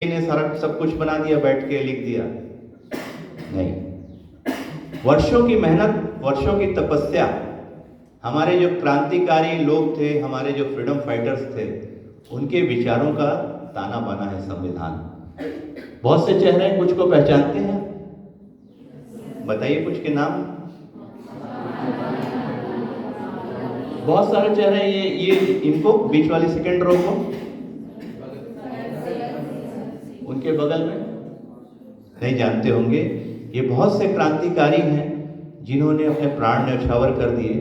ने सारा सब कुछ बना दिया, बैठ के लिख दिया? नहीं, वर्षों की मेहनत, वर्षों की तपस्या, हमारे जो क्रांतिकारी लोग थे, हमारे जो फ्रीडम फाइटर्स थे, उनके विचारों का ताना बाना है संविधान। बहुत से चेहरे कुछ को पहचानते हैं, बताइए कुछ के नाम। बहुत सारे चेहरे, ये इनको बीच वाली सेकंड रो को, उनके बगल में नहीं जानते होंगे। ये बहुत से क्रांतिकारी हैं जिन्होंने अपने प्राण न्यौछावर कर दिए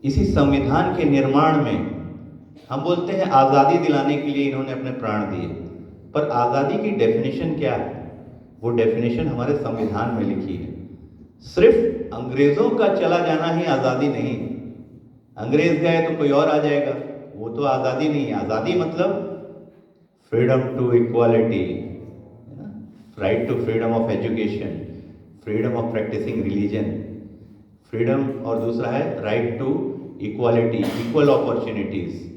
इसी संविधान के निर्माण में। हम बोलते हैं आज़ादी दिलाने के लिए इन्होंने अपने प्राण दिए, पर आज़ादी की डेफिनेशन क्या है? वो डेफिनेशन हमारे संविधान में लिखी है। सिर्फ अंग्रेजों का चला जाना ही आज़ादी नहीं। अंग्रेज गए तो कोई और आ जाएगा, वो तो आज़ादी नहीं है। आज़ादी मतलब freedom to equality, right to freedom of education, freedom of practising religion, freedom, और दूसरा है right to equality, equal opportunities.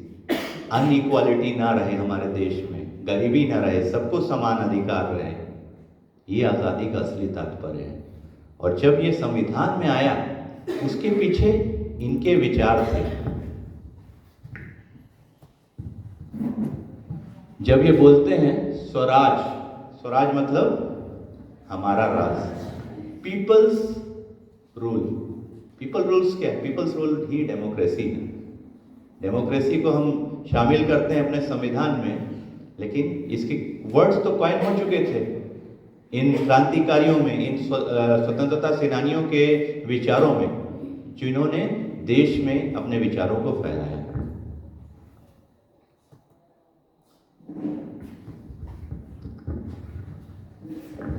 Inequality ना रहे हमारे देश में, गरीबी ना रहे, सबको समान अधिकार रहे। ये आज़ादी का असली तात्पर्य है। और जब ये संविधान में आया, उसके पीछे इनके विचार थे। जब ये बोलते हैं स्वराज, स्वराज मतलब हमारा राज, पीपल्स रूल। पीपल रूल्स क्या है? पीपल्स रूल ही डेमोक्रेसी है। डेमोक्रेसी को हम शामिल करते हैं अपने संविधान में, लेकिन इसके वर्ड्स तो कॉइन हो चुके थे इन क्रांतिकारियों में, इन स्वतंत्रता सेनानियों के विचारों में, जिन्होंने देश में अपने विचारों को फैलाया।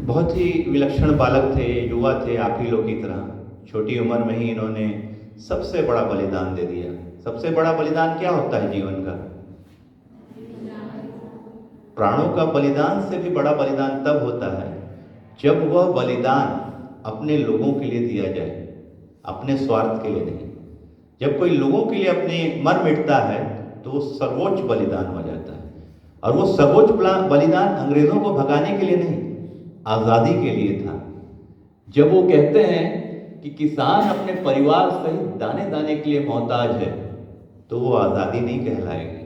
बहुत ही विलक्षण बालक थे, युवा थे, आप ही लोग की तरह। छोटी उम्र में ही इन्होंने सबसे बड़ा बलिदान दे दिया। सबसे बड़ा बलिदान क्या होता है जीवन का? प्राणों का बलिदान से भी बड़ा बलिदान तब होता है जब वह बलिदान अपने लोगों के लिए दिया जाए, अपने स्वार्थ के लिए नहीं। जब कोई लोगों के लिए अपने मर मिटता है तो वो सर्वोच्च बलिदान हो जाता है। और वो सर्वोच्च बलिदान अंग्रेजों को भगाने के लिए नहीं, आज़ादी के लिए था। जब वो कहते हैं कि किसान अपने परिवार सहित दाने दाने के लिए मोहताज है, तो वो आज़ादी नहीं कहलाएगी।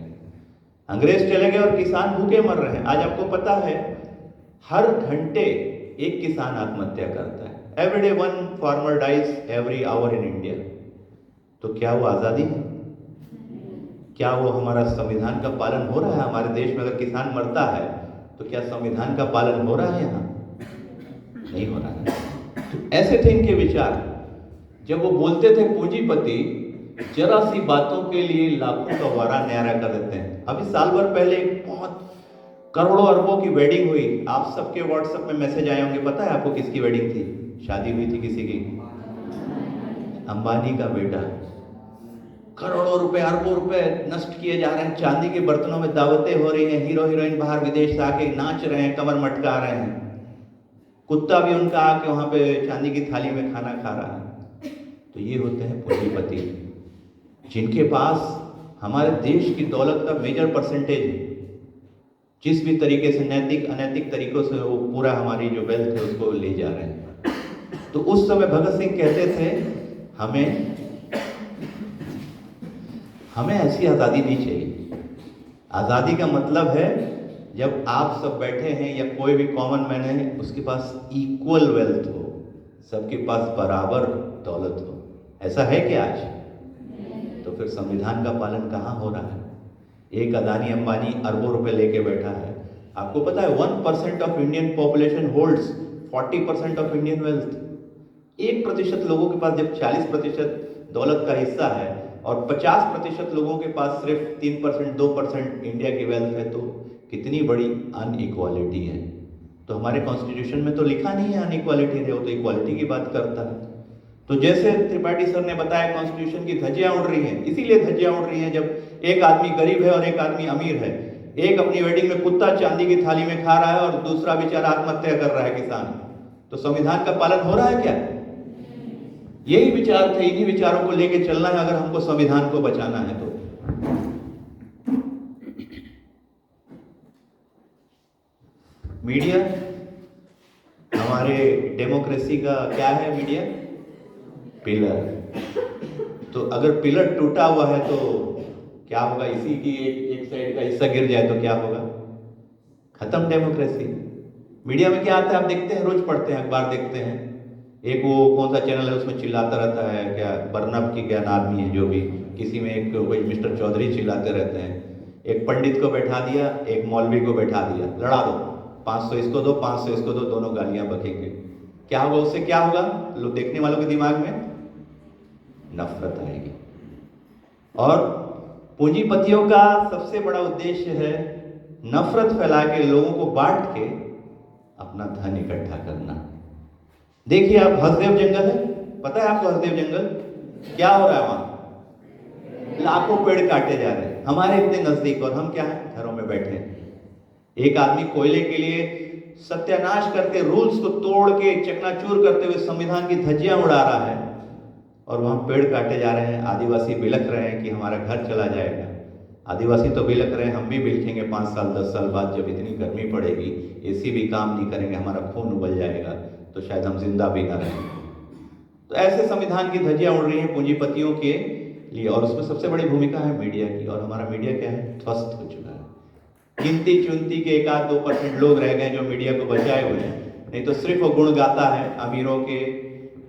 अंग्रेज चले गए और किसान भूखे मर रहे हैं। आज आपको पता है हर घंटे एक किसान आत्महत्या करता है। Every day one farmer dies every hour in India. तो क्या वो आज़ादी है? क्या वो हमारा संविधान का पालन हो रहा है? हमारे देश में अगर किसान मरता है तो क्या संविधान का पालन हो रहा है? यहाँ नहीं हो रहा है। तो ऐसे थे इनके विचार। जब वो बोलते थे पूंजीपति जरा सी बातों के लिए लाखों का वारा न्यारा कर देते हैं। अभी साल भर पहले बहुत करोड़ों अरबों की वेडिंग हुई। आप सबके व्हाट्सएप में मैसेज आए होंगे। पता है आपको किसकी वेडिंग थी? शादी हुई थी किसी की? अंबानी का बेटा। करोड़ों रुपए, अरबों रुपए नष्ट किए जा रहे हैं। चांदी के बर्तनों में दावतें हो रही हैं। हीरो हीरोइन बाहर विदेश से आके नाच रहे हैं, कमर मटका रहे हैं। कुत्ता भी उनका आके वहां पे चांदी की थाली में खाना खा रहा है। तो ये होते हैं पूंजीपति, जिनके पास हमारे देश की दौलत का मेजर परसेंटेज है। जिस भी तरीके से नैतिक अनैतिक तरीकों से वो पूरा हमारी जो वेल्थ है उसको ले जा रहे हैं। तो उस समय भगत सिंह कहते थे हमें ऐसी आज़ादी नहीं चाहिए। आज़ादी का मतलब है जब आप सब बैठे हैं या कोई भी कॉमन मैन है, उसके पास इक्वल वेल्थ हो, सबके पास बराबर दौलत हो। ऐसा है क्या आज? तो फिर संविधान का पालन कहाँ हो रहा है? एक अदानी अंबानी अरबों रुपए लेके बैठा है। आपको पता है 1% of Indian population holds 40% of Indian wealth. 1% लोगों के पास जब 40% दौलत का हिस्सा है और 50% लोगों के पास सिर्फ 3% 2% इंडिया की वेल्थ है, तो कितनी बड़ी अनइक्वालिटी है। तो हमारे कॉन्स्टिट्यूशन में तो लिखा नहीं है अनइक्वालिटी है, वो तो इक्वालिटी की बात करता है। तो जैसे त्रिपाठी सर ने बताया कॉन्स्टिट्यूशन की धज्जियां उड़ रही हैं, इसीलिए धज्जियां उड़ रही हैं जब एक आदमी गरीब है और एक आदमी अमीर है। एक अपनी वेडिंग में कुत्ता चांदी की थाली में खा रहा है और दूसरा बेचारा आत्महत्या कर रहा है, किसान। तो संविधान का पालन हो रहा है क्या? यही विचार थे, इन्हीं विचारों को लेके चलना है अगर हमको संविधान को बचाना है तो। मीडिया हमारे डेमोक्रेसी का क्या है? Media pillar. तो अगर पिलर टूटा हुआ है तो क्या होगा? इसी की एक साइड का हिस्सा गिर जाए तो क्या होगा? खत्म डेमोक्रेसी। मीडिया में क्या आता है आप देखते हैं, रोज पढ़ते हैं, अखबार देखते हैं। एक वो कौन सा चैनल है उसमें चिल्लाता रहता है, क्या बर्नब की ज्ञान आदमी है जो भी, किसी में एक कोई मिस्टर चौधरी चिल्लाते रहते हैं। एक पंडित को बैठा दिया, एक मौलवी को बैठा दिया, लड़ा दो, 500 इसको दो, 500 इसको दो, दोनों गालियां बकेंगे। क्या होगा उससे? क्या होगा? लोग देखने वालों के दिमाग में नफरत आएगी। और पूंजीपतियों का सबसे बड़ा उद्देश्य है नफरत फैला के लोगों को बांट के अपना धन इकट्ठा करना। देखिए आप, हसदेव जंगल है, पता है आपको हसदेव जंगल? क्या हो रहा है वहां? लाखों पेड़ काटे जा रहे हैं हमारे इतने नजदीक, और हम क्या है? घरों में बैठे हैं। एक आदमी कोयले के लिए सत्यानाश करके, रूल्स को तोड़ के, चकनाचूर करते हुए संविधान की धज्जियां उड़ा रहा है, और वहां पेड़ काटे जा रहे हैं। आदिवासी बिलख रहे हैं कि हमारा घर चला जाएगा। आदिवासी तो बिलख रहे हैं, हम भी बिलखेंगे 5 साल 10 साल बाद, जब इतनी गर्मी पड़ेगी, एसी भी काम नहीं करेंगे, हमारा खून उबल जाएगा, तो शायद हम जिंदा भी ना रहें। तो ऐसे संविधान की धज्जियां उड़ रही हैं पूंजीपतियों के लिए, और उसमें सबसे बड़ी भूमिका है मीडिया की। और हमारा मीडिया क्या है? ध्वस्त हो चुका है। गिनती चुनती के 1-2% लोग रह गए जो मीडिया को बचाए हुए हैं, नहीं तो सिर्फ वो गुण गाता है अमीरों के,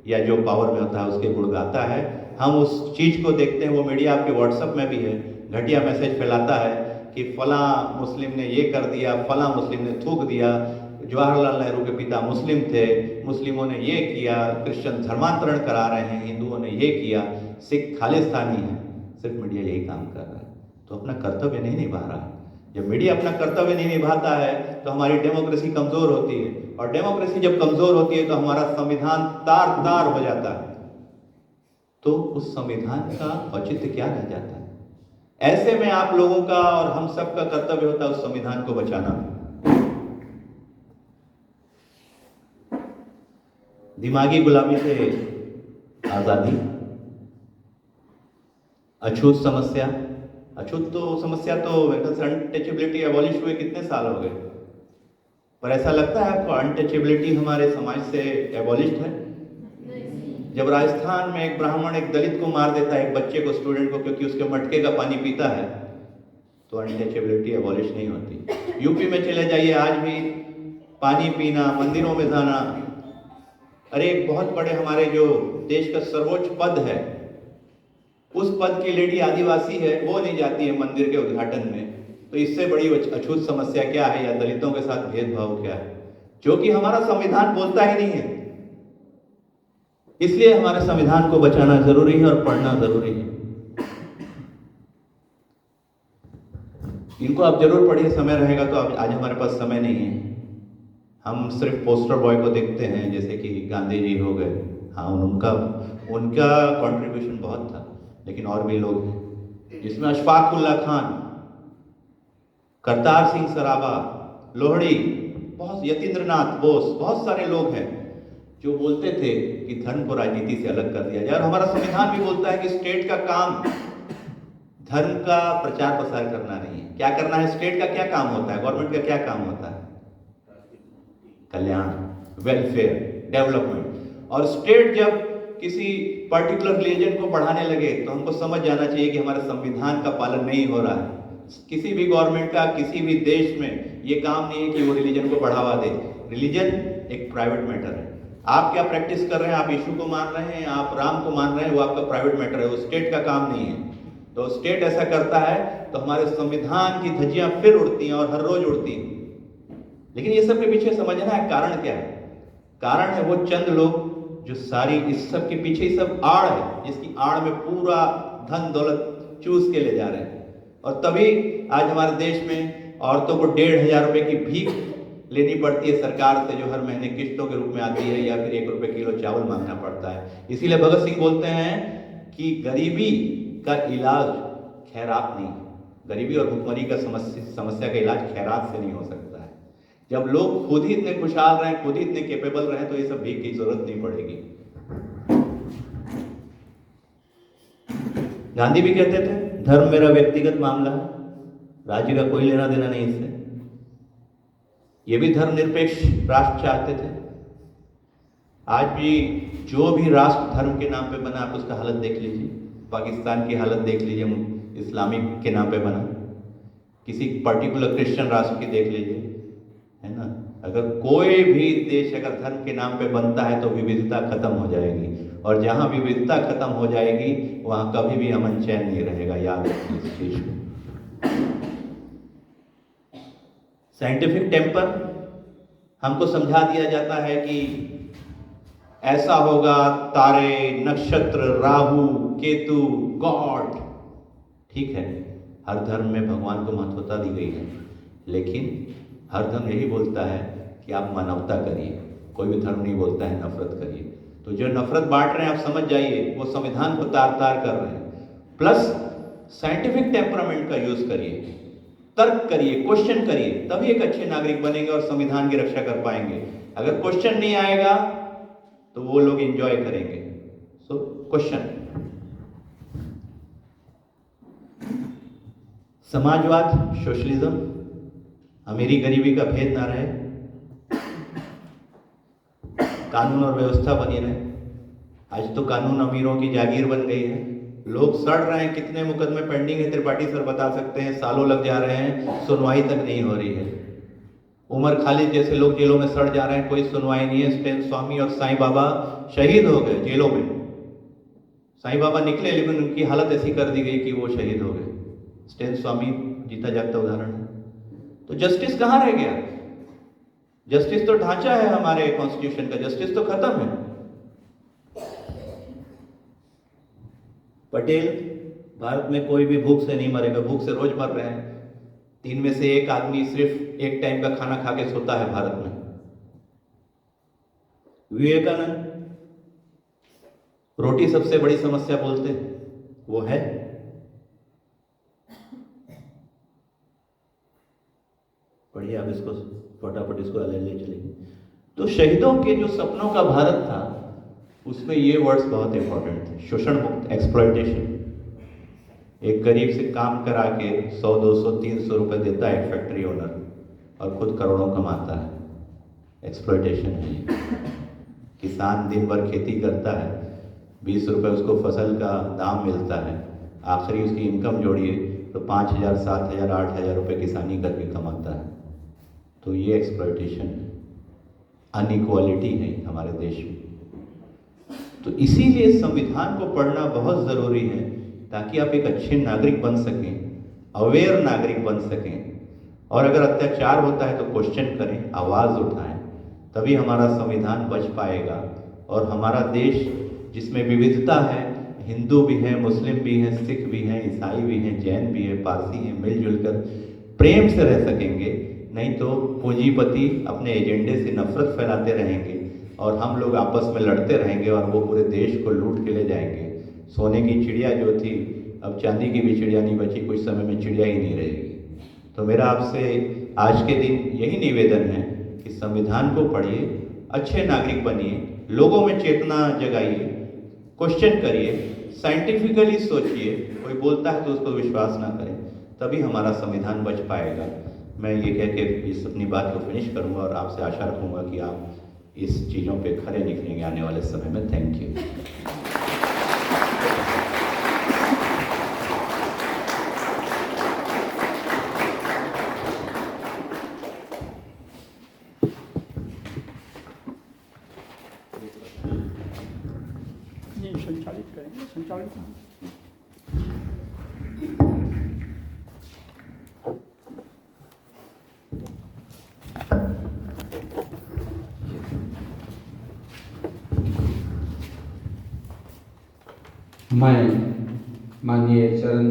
या जो पावर में होता है उसके गुण गाता है। हम उस चीज को देखते हैं, वो मीडिया आपके व्हाट्सएप में भी है, घटिया मैसेज फैलाता है कि फला मुस्लिम ने ये कर दिया, फला मुस्लिम ने थूक दिया, जवाहरलाल नेहरू के पिता मुस्लिम थे, मुस्लिमों ने ये किया, क्रिश्चियन धर्मांतरण करा रहे हैं, हिंदुओं ने ये किया, सिख खालिस्तानी है। सिर्फ मीडिया यही काम कर रहा है, तो अपना कर्तव्य नहीं निभा रहा है। जब मीडिया अपना कर्तव्य नहीं निभाता है तो हमारी डेमोक्रेसी कमजोर होती है, और डेमोक्रेसी जब कमजोर होती है तो हमारा संविधान तार तार हो जाता है। तो उस संविधान का औचित्य क्या रह जाता है? ऐसे में आप लोगों का और हम सब का कर्तव्य होता है उस संविधान को बचाना। दिमागी गुलामी से आजादी, अछूत समस्या, अछूत तो समस्या तो अनटचेबिलिटी एबॉलिश हुए कितने साल हो गए, पर ऐसा लगता है आपको अनटचेबिलिटी हमारे समाज से एबॉलिश्ड है? जब राजस्थान में एक ब्राह्मण एक दलित को मार देता है, एक बच्चे को, स्टूडेंट को, क्योंकि उसके मटके का पानी पीता है, तो अनटचेबिलिटी एबॉलिश नहीं होती। यूपी में चले जाइए, आज भी पानी पीना, मंदिरों में जाना, अरे एक बहुत बड़े हमारे जो देश का सर्वोच्च पद है, उस पद की लेडी आदिवासी है, वो नहीं जाती है मंदिर के उद्घाटन में। तो इससे बड़ी अछूत समस्या क्या है, या दलितों के साथ भेदभाव क्या है, जो कि हमारा संविधान बोलता ही नहीं है। इसलिए हमारे संविधान को बचाना जरूरी है और पढ़ना जरूरी है। इनको आप जरूर पढ़िए, समय रहेगा तो। आज हमारे पास समय नहीं है, हम सिर्फ पोस्टर बॉय को देखते हैं, जैसे कि गांधी जी हो गए, हाँ उनका कंट्रीब्यूशन बहुत था, लेकिन और भी लोग हैं, जिसमें अशफाक उल्ला खान, करतार सिंह सराबा, लोहड़ी, बहुत, यतीन्द्रनाथ बोस, बहुत सारे लोग हैं जो बोलते थे कि धर्म को राजनीति से अलग कर दिया जाए। और हमारा संविधान भी बोलता है कि स्टेट का काम धर्म का प्रचार प्रसार करना नहीं है। क्या करना है? स्टेट का क्या काम होता है, गवर्नमेंट का क्या काम होता है? कल्याण, वेलफेयर, डेवलपमेंट। और स्टेट जब किसी पर्टिकुलर रिलीजन को बढ़ाने लगे तो हमको समझ जाना चाहिए कि हमारे संविधान का पालन नहीं हो रहा है। किसी भी गवर्नमेंट का किसी भी देश में ये काम नहीं है कि वो रिलीजन को बढ़ावा दे। रिलीजन एक प्राइवेट मैटर है। आप क्या प्रैक्टिस कर रहे हैं, आप यीशु को मान रहे हैं, आप राम को मान रहे हैं, वो आपका प्राइवेट मैटर है, वो स्टेट का काम नहीं है। तो स्टेट ऐसा करता है तो हमारे संविधान की धज्जियां फिर उड़ती हैं, और हर रोज उड़ती हैं। लेकिन ये सब के पीछे समझना है कारण क्या है। कारण है वो चंद लोग जो सारी इस सब के पीछे ही सब आड़ है, जिसकी आड़ में पूरा धन दौलत चूस के ले जा रहे हैं। और तभी आज हमारे देश में औरतों को 1,500 रुपए की भीख लेनी पड़ती है सरकार से, जो हर महीने किस्तों के रूप में आती है, या फिर 1 रुपए किलो चावल मांगना पड़ता है। इसीलिए भगत सिंह बोलते हैं कि गरीबी का इलाज खैरात नहीं, गरीबी और भुखमरी का समस्या का इलाज खैरात से नहीं हो सकता है। जब लोग खुद ही इतने खुशहाल रहें, खुद ही इतने कैपेबल रहें, तो ये सब भीख की जरूरत नहीं पड़ेगी। गांधी भी कहते थे धर्म मेरा व्यक्तिगत मामला है, राज्य का कोई लेना देना नहीं इससे। ये भी धर्मनिरपेक्ष राष्ट्र चाहते थे। आज भी जो भी राष्ट्र धर्म के नाम पे बना, आप उसका हालत देख लीजिए। पाकिस्तान की हालत देख लीजिए, इस्लामिक के नाम पे बना। किसी पर्टिकुलर क्रिश्चियन राष्ट्र की देख लीजिए, है ना। अगर कोई भी देश अगर धर्म के नाम पे बनता है तो विविधता खत्म हो जाएगी, और जहां विविधता खत्म हो जाएगी वहां कभी भी अमन चैन नहीं रहेगा। याद रखिए इस चीज को। साइंटिफिक टेम्पर हमको समझा दिया जाता है कि ऐसा होगा, तारे, नक्षत्र, राहु, केतु, गॉड, ठीक है, हर धर्म में भगवान को महत्वता दी गई है, लेकिन हर धर्म यही बोलता है कि आप मानवता करिए। कोई भी धर्म नहीं बोलता है नफरत करिए। तो जो नफरत बांट रहे हैं आप समझ जाइए, वो संविधान को तार तार कर रहे हैं। प्लस साइंटिफिक टेम्परामेंट का यूज करिए, तर्क करिए, क्वेश्चन करिए, तभी एक अच्छे नागरिक बनेंगे और संविधान की रक्षा कर पाएंगे। अगर क्वेश्चन नहीं आएगा तो वो लोग एंजॉय करेंगे। So question. समाजवाद, सोशलिज्म, अमीरी गरीबी का भेद ना रहे, कानून और व्यवस्था बनी रहे। आज तो कानून अमीरों की जागीर बन गई है। लोग सड़ रहे हैं, कितने मुकदमे पेंडिंग है त्रिपाठी सर बता सकते हैं, सालों लग जा रहे हैं, सुनवाई तक नहीं हो रही है। उमर खालिद जैसे लोग जेलों में सड़ जा रहे हैं, कोई सुनवाई नहीं है। स्टैन स्वामी और साईं बाबा शहीद हो गए जेलों में। साईं बाबा निकले लेकिन उनकी हालत ऐसी कर दी गई कि वो शहीद हो गए। स्टैन स्वामी जीता जागता उदाहरण है। तो जस्टिस कहां रह गया? जस्टिस तो ढांचा है हमारे कॉन्स्टिट्यूशन का, जस्टिस तो खत्म है। पटेल, भारत में कोई भी भूख से नहीं मरेगा, भूख से रोज मर रहे हैं। 3 में से 1 आदमी सिर्फ 1 टाइम का खाना खा के सोता है भारत में। विवेकानंद, रोटी सबसे बड़ी समस्या बोलते हैं, वो है। पढ़िए आप इसको, फटाफट इसको ले चलेंगे। तो शहीदों के जो सपनों का भारत था उसमें ये वर्ड्स बहुत इंपॉर्टेंट थे। शोषण मुक्त, एक्सप्लॉयटेशन। एक गरीब से काम करा के 100, 200, 300 रुपए देता है फैक्ट्री ओनर और खुद करोड़ों कमाता है। एक्सप्लॉयटेशन है। किसान दिन भर खेती करता है, 20 रुपए उसको फसल का दाम मिलता है, आखिरी उसकी इनकम जोड़िए तो 5,000, 7,000, 8,000 रुपए किसानी करके कमाता है। तो ये एक्सप्लॉयटेशन है, अनइक्वालिटी है हमारे देश में। तो इसीलिए संविधान को पढ़ना बहुत ज़रूरी है ताकि आप एक अच्छे नागरिक बन सकें, अवेयर नागरिक बन सकें। और अगर अत्याचार होता है तो क्वेश्चन करें, आवाज़ उठाएं, तभी हमारा संविधान बच पाएगा। और हमारा देश जिसमें विविधता है, हिंदू भी हैं, मुस्लिम भी हैं, सिख भी हैं, ईसाई भी हैं, जैन भी हैं, पारसी हैं, मिलजुल कर प्रेम से रह सकेंगे। नहीं तो पूंजीपति अपने एजेंडे से नफरत फैलाते रहेंगे और हम लोग आपस में लड़ते रहेंगे और वो पूरे देश को लूट के ले जाएंगे। सोने की चिड़िया जो थी अब चांदी की भी चिड़िया नहीं बची, कुछ समय में चिड़िया ही नहीं रहेगी। तो मेरा आपसे आज के दिन यही निवेदन है कि संविधान को पढ़िए, अच्छे नागरिक बनिए, लोगों में चेतना जगाइए, क्वेश्चन करिए, साइंटिफिकली सोचिए। कोई बोलता है तो उसको विश्वास ना करें, तभी हमारा संविधान बच पाएगा। मैं ये कह के इस अपनी बात को फिनिश करूंगा और आपसे आशा रखूंगा कि आप इस चीज़ों पे खरे निकलेंगे आने वाले समय में। Thank you. संचालित करेंगे, संचालित। मैं माननीय चरण